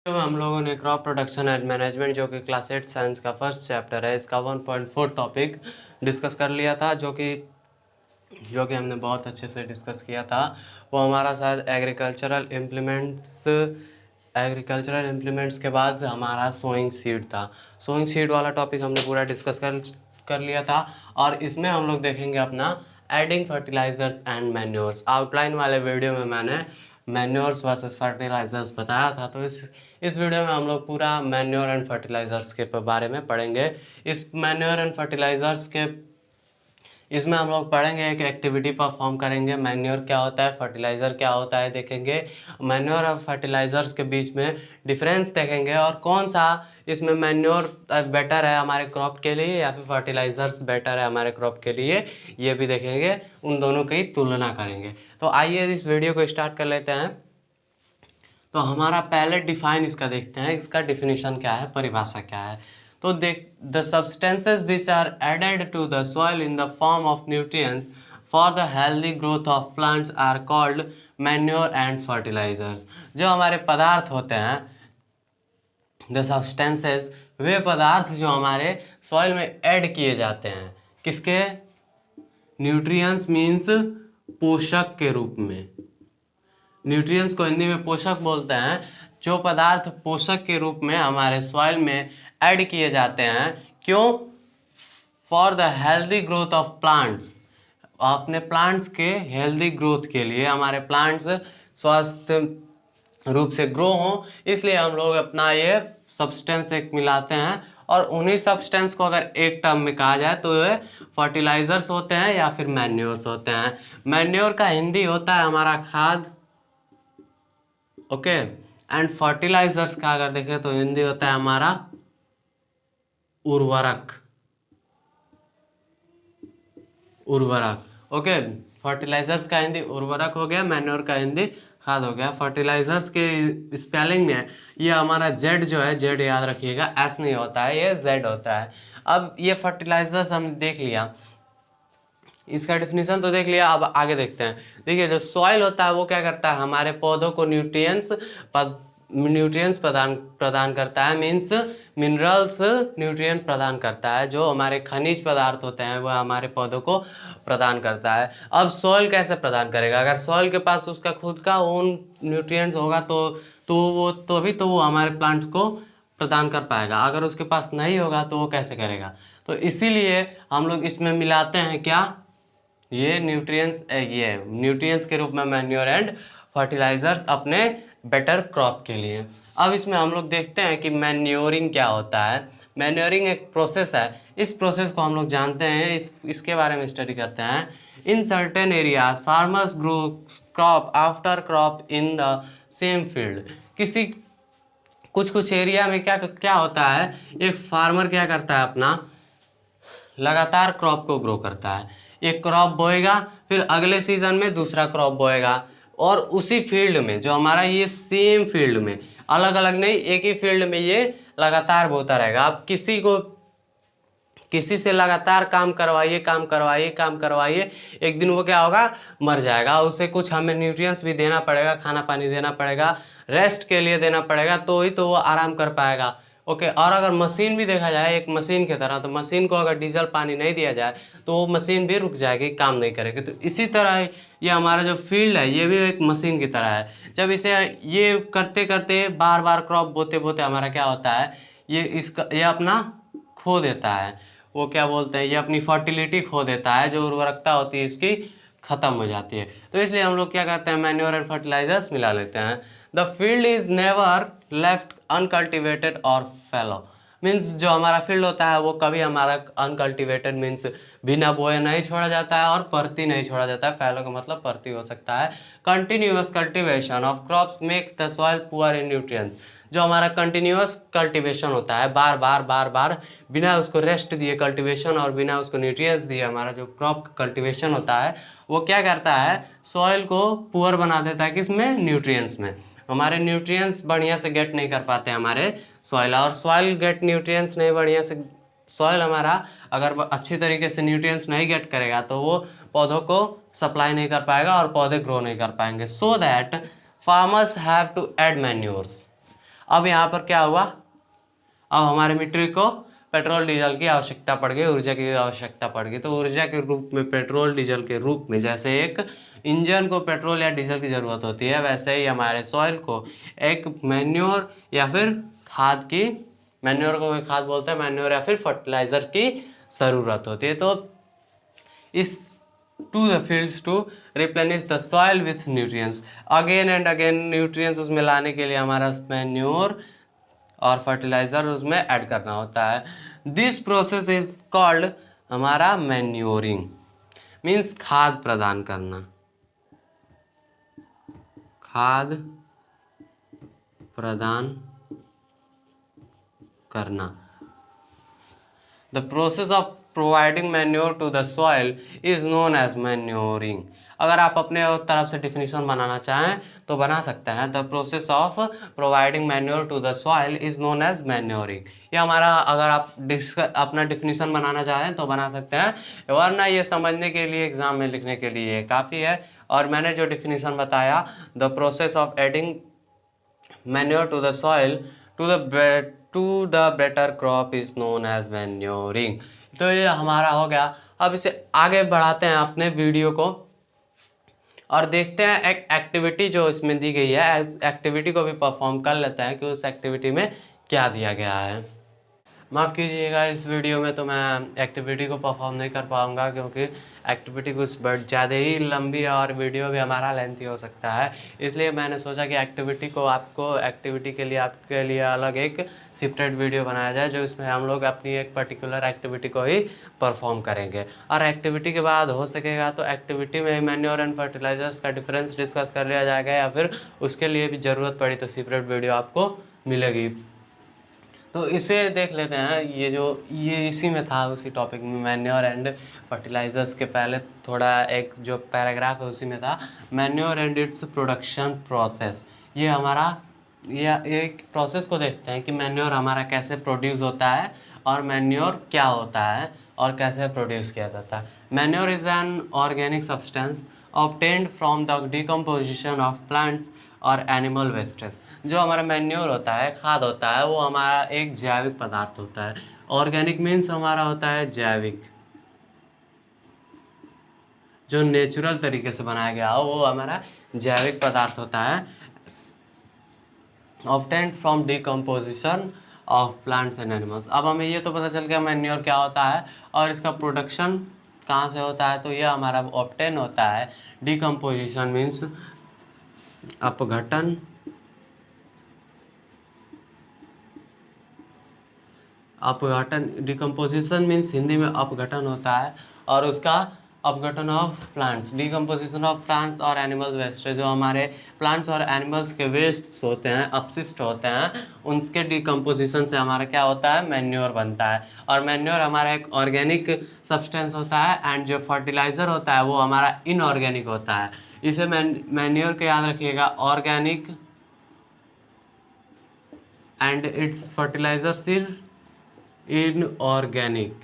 में हम लोगों ने क्रॉप प्रोडक्शन एंड मैनेजमेंट जो कि क्लास 8 साइंस का फर्स्ट चैप्टर है, इसका 1.4 टॉपिक डिस्कस कर लिया था, जो कि हमने बहुत अच्छे से डिस्कस किया था। वो हमारा शायद एग्रीकल्चरल इम्प्लीमेंट्स के बाद हमारा सोइंग सीड था। सोइंग सीड वाला टॉपिक हमने पूरा डिस्कस कर लिया था। और इसमें हम लोग देखेंगे अपना adding fertilizers and manures. Outline वाले वीडियो में मैंने मैन्योर्स वर्सेस फर्टिलाइजर्स बताया था, तो इस वीडियो में हम लोग पूरा मैन्योर एंड फर्टिलाइजर्स के बारे में पढ़ेंगे। इस मैन्योर एंड फर्टिलाइजर्स के इसमें हम लोग पढ़ेंगे, एक एक्टिविटी परफॉर्म करेंगे, मैन्योर क्या होता है, फर्टिलाइज़र क्या होता है देखेंगे, मैन्योर और फर्टिलाइज़र्स के बीच में डिफरेंस देखेंगे, और कौन सा इसमें मैन्योर बेटर है हमारे क्रॉप के लिए या फिर फर्टिलाइज़र्स बेटर है हमारे क्रॉप के लिए, ये भी देखेंगे। उन दोनों की तुलना करेंगे। तो आइए इस वीडियो को स्टार्ट कर लेते हैं। तो हमारा पहले डिफाइन इसका देखते हैं, इसका डिफिनीशन क्या है, परिभाषा क्या है। तो देख, the substances which are added to the soil in the form of nutrients for the healthy growth of plants are called manure and fertilizers. जो हमारे पदार्थ होते हैं, द सब्सटेंसेस, वे पदार्थ जो हमारे सॉइल में ऐड किए जाते हैं, किसके, न्यूट्रिएंट्स मीन्स पोषक के रूप में। न्यूट्रिएंट्स को हिंदी में पोषक बोलते हैं। जो पदार्थ पोषक के रूप में हमारे सॉइल में ऐड किए जाते हैं, क्यों, for the healthy growth of plants, अपने प्लांट्स के हेल्दी ग्रोथ के लिए, हमारे प्लांट्स स्वस्थ रूप से ग्रो हो, इसलिए हम लोग अपना ये सब्सटेंस एक मिलाते हैं। और उन्हीं सब्सटेंस को अगर एक टर्म में कहा जाए तो ये फर्टिलाइजर्स होते हैं या फिर मैन्योर्स होते हैं। मैन्योर का हिंदी होता है हमारा खाद, ओके, एंड फर्टिलाइजर्स का अगर देखें तो हिंदी होता है हमारा उर्वरक। ओके, फर्टिलाइजर्स का हिंदी उर्वरक हो गया, मैन्योर का हिंदी खाद हो गया। फर्टिलाइजर्स के स्पेलिंग में ये हमारा जेड जो है, जेड याद रखिएगा, एस नहीं होता है, ये जेड होता है। अब ये फर्टिलाइजर्स हमने देख लिया, इसका डेफिनेशन तो देख लिया। अब आगे देखते हैं। देखिए, जो सॉइल होता है वो क्या करता है, हमारे पौधों को न्यूट्रिएंट्स प्रदान करता है, मीन्स मिनरल्स न्यूट्रिएंट प्रदान करता है। जो हमारे खनिज पदार्थ होते हैं वह हमारे पौधों को प्रदान करता है। अब सॉइल कैसे प्रदान करेगा, अगर सॉइल के पास उसका खुद का ओन न्यूट्रिएंट्स होगा तो वो हमारे प्लांट को प्रदान कर पाएगा। अगर उसके पास नहीं होगा तो वो कैसे करेगा। तो इसीलिए हम लोग इसमें मिलाते हैं क्या, ये न्यूट्रिएंट्स के रूप में मैन्योर एंड फर्टिलाइजर्स अपने बेटर क्रॉप के लिए। अब इसमें हम लोग देखते हैं कि मैन्योरिंग क्या होता है। मैन्योरिंग एक प्रोसेस है। इस प्रोसेस को हम लोग जानते हैं, इसके बारे में स्टडी करते हैं। In certain areas farmers grow crop after crop in the same field. कुछ एरिया में क्या होता है, एक फार्मर क्या करता है, अपना लगातार क्रॉप को ग्रो करता है। एक क्रॉप बोएगा, फिर अगले सीजन में दूसरा क्रॉप बोएगा, और उसी फील्ड में, जो हमारा ये सेम फील्ड में, अलग अलग नहीं, एक ही फील्ड में ये लगातार बोता रहेगा। आप किसी से लगातार काम करवाइए, एक दिन वो क्या होगा, मर जाएगा। उसे कुछ हमें न्यूट्रिएंट्स भी देना पड़ेगा, खाना पानी देना पड़ेगा, रेस्ट के लिए देना पड़ेगा, तो ही तो वो आराम कर पाएगा। ओके, और अगर मशीन भी देखा जाए एक मशीन की तरह, तो मशीन को अगर डीजल पानी नहीं दिया जाए तो वो मशीन भी रुक जाएगी, काम नहीं करेगी। तो इसी तरह ये हमारा जो फील्ड है ये भी एक मशीन की तरह है। जब इसे ये करते करते बार बार क्रॉप बोते बोते हमारा क्या होता है, ये अपना खो देता है, वो क्या बोलते हैं, ये अपनी फर्टिलिटी खो देता है, जो उर्वरकता होती है इसकी खत्म हो जाती है। तो इसलिए हम लोग क्या करते हैं, मैन्योर एंड फर्टिलाइजर्स मिला लेते हैं। The field is never left uncultivated और फैलो, मीन्स जो हमारा फील्ड होता है वो कभी हमारा अनकल्टिवेटेड मीन्स बिना बोए नहीं छोड़ा जाता है, और परती नहीं छोड़ा जाता है। फैलो का मतलब परती हो सकता है। Continuous cultivation of crops makes the soil poor in nutrients. जो हमारा कंटिन्यूअस कल्टिवेशन होता है, बार बार बिना उसको रेस्ट दिए कल्टिवेशन और बिना उसको न्यूट्रिएंट्स दिए, हमारा जो क्रॉप कल्टिवेशन होता है वो क्या करता है, सॉइल को पुअर बना देता है, किसमें, न्यूट्रिएंट्स में। हमारे न्यूट्रिएंट्स बढ़िया से गेट नहीं कर पाते हमारे सॉइल, और सॉइल गेट न्यूट्रिएंट्स नहीं बढ़िया से, सॉइल हमारा अगर अच्छी तरीके से न्यूट्रिएंट्स नहीं गेट करेगा तो वो पौधों को सप्लाई नहीं कर पाएगा और पौधे ग्रो नहीं कर पाएंगे। So that farmers have to add manures. अब यहाँ पर क्या हुआ, अब हमारे मिट्टी को पेट्रोल डीजल की आवश्यकता पड़ गई, ऊर्जा की आवश्यकता पड़ गई। तो ऊर्जा के रूप में, पेट्रोल डीजल के रूप में, जैसे एक इंजन को पेट्रोल या डीजल की ज़रूरत होती है, वैसे ही हमारे सॉइल को एक मैन्योर या फिर खाद की, मैन्योर को खाद बोलते हैं, मैन्योर या फिर फर्टिलाइज़र की ज़रूरत होती है। तो इस to the fields to replenish the soil with nutrients, again and again nutrients उसमें लाने के लिए हमारा मैन्योर और फर्टिलाइज़र उसमें ऐड करना होता है। दिस प्रोसेस इज कॉल्ड हमारा मैन्योरिंग, मीन्स खाद प्रदान करना, खाद प्रदान करना। The process of providing manure to the soil is known as manuring. अगर आप अपने तरफ से डिफिनीशन बनाना चाहें तो बना सकते हैं, the process of providing manure to the soil is known as manuring. ये हमारा, अगर आप अपना डिफिनीशन बनाना चाहें तो बना सकते हैं, वरना ये समझने के लिए एग्जाम में लिखने के लिए काफ़ी है। और मैंने जो डिफिनीशन बताया, the process of adding manure to the soil to the better crop is known as manuring. तो ये हमारा हो गया। अब इसे आगे बढ़ाते हैं अपने वीडियो को और देखते हैं एक एक्टिविटी जो इसमें दी गई है, एक्टिविटी को भी परफॉर्म कर लेते हैं कि उस एक्टिविटी में क्या दिया गया है। माफ़ कीजिएगा, इस वीडियो में तो मैं एक्टिविटी को परफॉर्म नहीं कर पाऊँगा, क्योंकि एक्टिविटी कुछ बहुत ज़्यादा ही लंबी है और वीडियो भी हमारा लेंथी हो सकता है। इसलिए मैंने सोचा कि एक्टिविटी को एक्टिविटी के लिए आपके लिए अलग एक सेपरेट वीडियो बनाया जाए, जो इसमें हम लोग अपनी एक पर्टिकुलर एक्टिविटी को ही परफॉर्म करेंगे। और एक्टिविटी के बाद हो सकेगा तो एक्टिविटी में मैन्योर एंड फर्टिलाइजर्स का डिफरेंस डिस्कस कर लिया जाएगा, या फिर उसके लिए भी ज़रूरत पड़ी तो सेपरेट वीडियो आपको मिलेगी। तो इसे देख लेते हैं। ये इसी में था, उसी टॉपिक में, मैन्योर एंड फर्टिलाइजर्स के पहले थोड़ा एक जो पैराग्राफ है उसी में था, manure and its production process. ये हमारा एक प्रोसेस को देखते हैं कि मैन्योर हमारा कैसे प्रोड्यूस होता है और मैन्योर क्या होता है और कैसे प्रोड्यूस किया जाता है। Manure is an organic substance obtained from the decomposition of plants और एनिमल वेस्टेज। जो हमारा मैन्योर होता है, खाद होता है, वो हमारा एक जैविक पदार्थ होता है। ऑर्गेनिक मीन्स हमारा होता है जैविक, जो नेचुरल तरीके से बनाया गया हो, वो हमारा जैविक पदार्थ होता है। Obtained from decomposition of plants and animals. अब हमें ये तो पता चल गया मैन्योर क्या होता है और इसका प्रोडक्शन कहाँ से होता है। तो ये हमारा ऑब्टेन होता है, डिकम्पोजिशन मीन्स अपघटन, डिकम्पोजिशन मीन्स हिंदी में अपघटन होता है, और उसका अपघटन of plants, decomposition of plants और एनिमल वेस्ट। जो हमारे प्लांट्स और एनिमल्स के वेस्ट होते हैं, अपशिष्ट होते हैं, उनके डिकम्पोजिशन से हमारा क्या होता है, मैन्योर बनता है। और मैन्योर हमारा एक ऑर्गेनिक सब्सटेंस होता है, एंड जो फर्टिलाइज़र होता है वो हमारा इनऑर्गेनिक होता है। इसे मैन्योर को याद रखिएगा, organic and its fertilizers inorganic.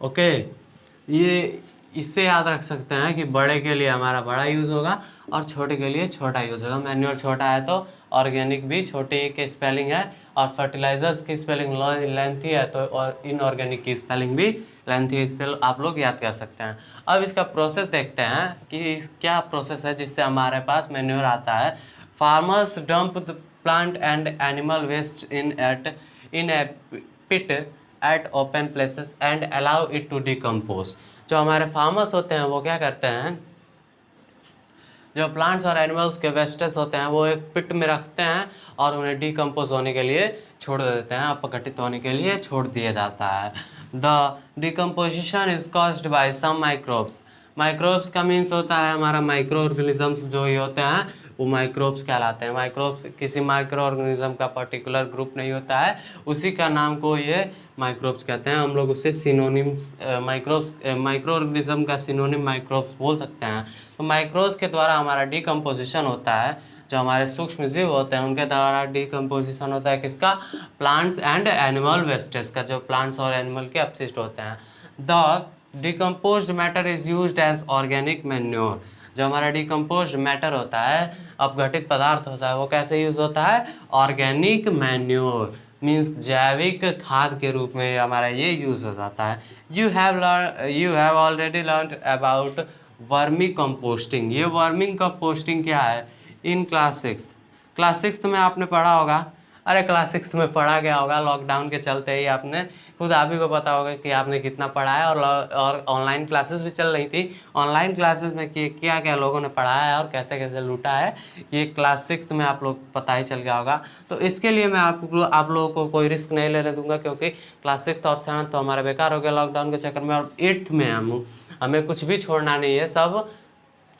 Okay, ये इससे याद रख सकते हैं कि बड़े के लिए हमारा बड़ा यूज़ होगा और छोटे के लिए छोटा यूज़ होगा। मैन्योर छोटा है तो ऑर्गेनिक भी छोटे के स्पेलिंग है, और फर्टिलाइजर्स की स्पेलिंग लेंथी है तो और इनऑर्गेनिक की स्पेलिंग भी लेंथी है। इससे आप लोग याद कर सकते हैं। अब इसका प्रोसेस देखते हैं कि क्या प्रोसेस है जिससे हमारे पास मैन्योर आता है। Farmers dump the plant and animal waste in a pit at open places and allow it to decompose। जो हमारे फार्मर्स होते हैं वो क्या करते हैं, जो प्लांट्स और एनिमल्स के वेस्टेज होते हैं वो एक पिट में रखते हैं और उन्हें डिकम्पोज होने के लिए छोड़ देते हैं, अपघटित होने के लिए छोड़ दिया जाता है। The decomposition is caused by some microbes. Microbes का मीन्स होता है हमारा माइक्रो ऑर्गेनिजम्स जो ही होते हैं वो माइक्रोब्स कहलाते हैं। माइक्रोब्स किसी माइक्रो ऑर्गेनिज्म का पर्टिकुलर ग्रुप नहीं होता है, उसी का नाम को ये माइक्रोब्स कहते हैं। हम लोग उससे सिनोनिम्स माइक्रो ऑर्गेनिज्म का सिनोनिम माइक्रोब्स बोल सकते हैं। तो माइक्रोब्स के द्वारा हमारा डिकम्पोजिशन होता है, जो हमारे सूक्ष्म जीव होते हैं उनके द्वारा डिकम्पोजिशन होता है किसका, प्लांट्स एंड एनिमल वेस्टेज का, जो प्लांट्स और एनिमल के अपशिष्ट होते हैं। The decomposed matter is used as organic manure. जो हमारा डिकम्पोज मैटर होता है, अपघटित पदार्थ होता है, वो कैसे यूज़ होता है? ऑर्गेनिक मैन्योर मीन्स जैविक खाद के रूप में हमारा ये यूज़ हो जाता है। You have already learn about vermi composting. ये वर्मिंग कंपोस्टिंग क्या है? इन क्लास सिक्स में आपने पढ़ा होगा। अरे क्लास सिक्स में पढ़ा गया होगा, लॉकडाउन के चलते ही आपने खुद आप ही को पता होगा कि आपने कितना पढ़ा है। और ऑनलाइन क्लासेस भी चल रही थी। ऑनलाइन क्लासेस में क्या क्या लोगों ने पढ़ाया है और कैसे कैसे लूटा है, ये क्लास सिक्स में आप लोग पता ही चल गया होगा। तो इसके लिए मैं आप लोगों को कोई रिस्क नहीं लेने दूंगा, क्योंकि क्लास सिक्स और सेवन्थ तो हमारा बेकार हो गया लॉकडाउन के चक्कर में, और एट्थ में हमें कुछ भी छोड़ना नहीं है, सब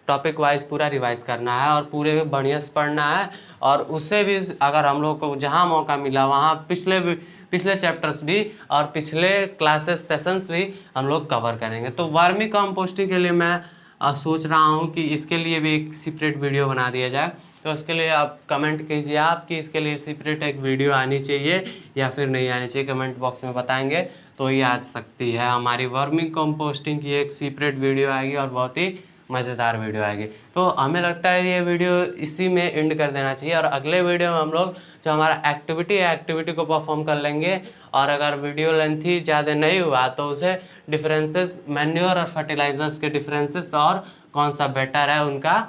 टॉपिक वाइज पूरा रिवाइज करना है और पूरे बढ़िया से पढ़ना है। और उससे भी अगर हम लोग को जहाँ मौका मिला वहाँ पिछले चैप्टर्स भी और पिछले क्लासेस सेशंस भी हम लोग कवर करेंगे। तो वर्मी कंपोस्टिंग के लिए मैं सोच रहा हूँ कि इसके लिए भी एक सेपरेट वीडियो बना दिया जाए। तो उसके लिए आप कमेंट कीजिए आप कि इसके लिए सेपरेट एक वीडियो आनी चाहिए या फिर नहीं आनी चाहिए, कमेंट बॉक्स में बताएंगे तो ये आ सकती है। हमारी वर्मी कंपोस्टिंग की एक सेपरेट वीडियो आएगी और बहुत ही मज़ेदार वीडियो आएगी। तो हमें लगता है ये वीडियो इसी में एंड कर देना चाहिए, और अगले वीडियो में हम लोग जो हमारा एक्टिविटी है एक्टिविटी को परफॉर्म कर लेंगे। और अगर वीडियो लेंथी ज़्यादा नहीं हुआ तो उसे डिफरेंसेस मैन्योर और फर्टिलाइजर्स के डिफरेंसेस और कौन सा बेटर है उनका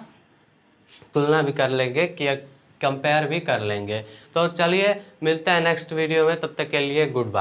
तुलना भी कर लेंगे, कि कंपेयर भी कर लेंगे। तो चलिए मिलते हैं नेक्स्ट वीडियो में, तब तक के लिए गुड बाय।